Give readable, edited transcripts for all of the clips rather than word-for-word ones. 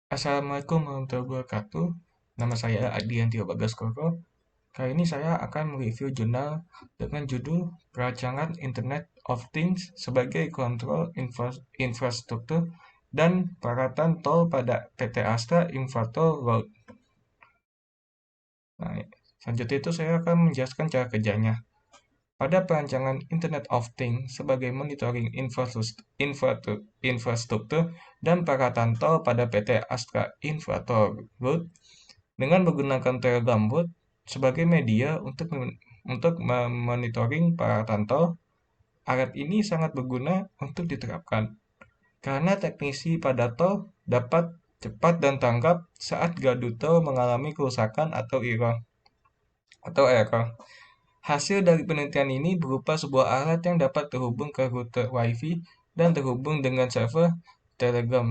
Assalamualaikum warahmatullahi wabarakatuh. Nama saya Adriantio Bagaskoro. Kali ini saya akan mereview jurnal dengan judul Perancangan Internet of Things sebagai Kontrol Infrastruktur dan Peralatan Tol pada PT Astra Infratel Road. Nah, selanjutnya itu saya akan menjelaskan cara kerjanya. Pada perancangan Internet of Things sebagai monitoring infrastruktur dan peralatan tol pada PT Astra Infratel Road dengan menggunakan Telegram Bot sebagai media untuk memonitoring peralatan tol. Alat ini sangat berguna untuk diterapkan karena teknisi pada tol dapat cepat dan tanggap saat gardu tol mengalami kerusakan atau error. Hasil dari penelitian ini berupa sebuah alat yang dapat terhubung ke router Wi-Fi dan terhubung dengan server Telegram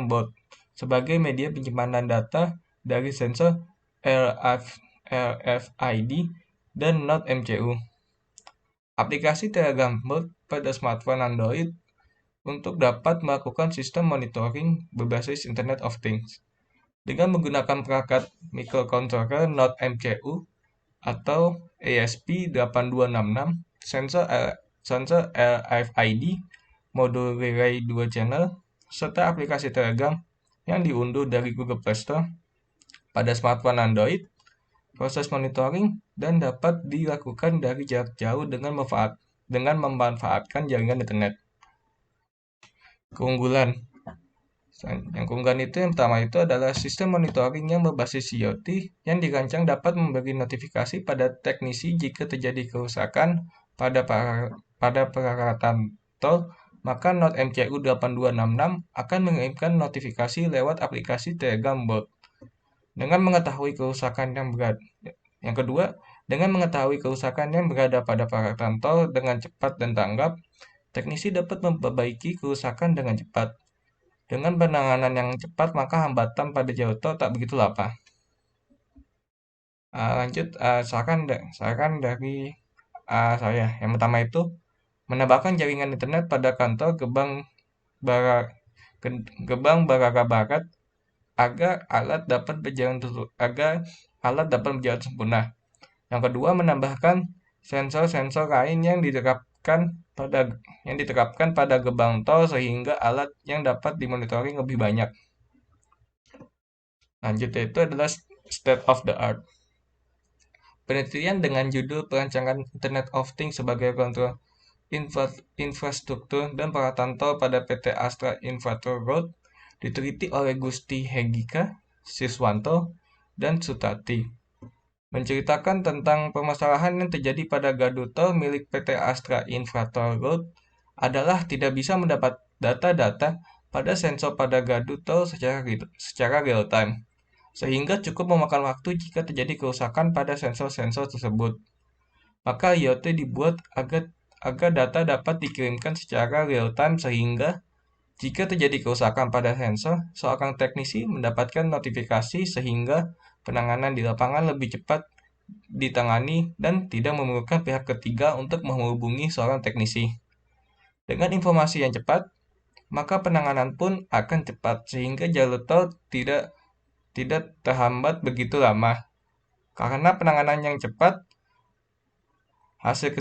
Bot sebagai media penyimpanan data dari sensor RFID dan Node MCU. Aplikasi Telegram Bot pada smartphone Android untuk dapat melakukan sistem monitoring berbasis Internet of Things dengan menggunakan perangkat microcontroller Node MCU atau ESP8266, sensor RFID, modul relay 2 channel, serta aplikasi Telegram yang diunduh dari Google Play Store pada smartphone Android. Proses monitoring dan dapat dilakukan dari jarak jauh dengan memanfaatkan jaringan internet. Keunggulan yang pertama itu adalah sistem monitoring yang berbasis IoT yang dirancang dapat memberi notifikasi pada teknisi jika terjadi kerusakan pada peralatan tol, maka Node MCU 8266 akan mengirimkan notifikasi lewat aplikasi Telegram Bot. Dengan mengetahui kerusakan yang kedua, dengan mengetahui kerusakan yang berada pada peralatan tol dengan cepat dan tanggap, teknisi dapat memperbaiki kerusakan dengan cepat. Dengan penanganan yang cepat, maka hambatan pada jalur tol tak begitu lama. Lanjut, saran dari saya. Yang pertama itu, menambahkan jaringan internet pada kantor gerbang Baraga Barat agar alat dapat berjalan sempurna. Yang kedua, menambahkan sensor-sensor lain yang diterapkan pada gerbang tol sehingga alat yang dapat dimonitoring lebih banyak. Lanjutnya itu adalah state of the art. Penelitian dengan judul Perancangan Internet of Things sebagai kontrol infrastruktur dan peralatan tol pada PT Astra Infratel Road diteliti oleh Gusti Hegika, Siswanto, dan Sutati. Menceritakan tentang permasalahan yang terjadi pada gardu tol milik PT Astra Infratel Road adalah tidak bisa mendapat data-data pada sensor pada gardu tol secara real time, sehingga cukup memakan waktu jika terjadi kerusakan pada sensor-sensor tersebut. Maka IoT dibuat agar data dapat dikirimkan secara real time sehingga jika terjadi kerusakan pada sensor, seorang teknisi mendapatkan notifikasi sehingga penanganan di lapangan lebih cepat ditangani dan tidak memerlukan pihak ketiga untuk menghubungi seorang teknisi. Dengan informasi yang cepat, maka penanganan pun akan cepat sehingga jalur tol tidak terhambat begitu lama. Karena penanganan yang cepat, hasil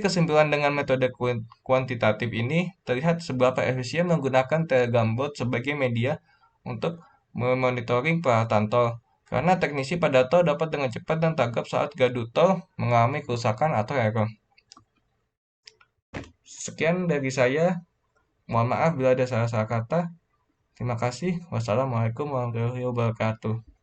kesimpulan dengan metode kuantitatif ini terlihat seberapa efisien menggunakan Telegram Bot sebagai media untuk memonitoring peralatan tol. Karena teknisi pada tol dapat dengan cepat dan tanggap saat gardu tol mengalami kerusakan atau error. Sekian dari saya. Mohon maaf bila ada salah-salah kata. Terima kasih. Wassalamualaikum warahmatullahi wabarakatuh.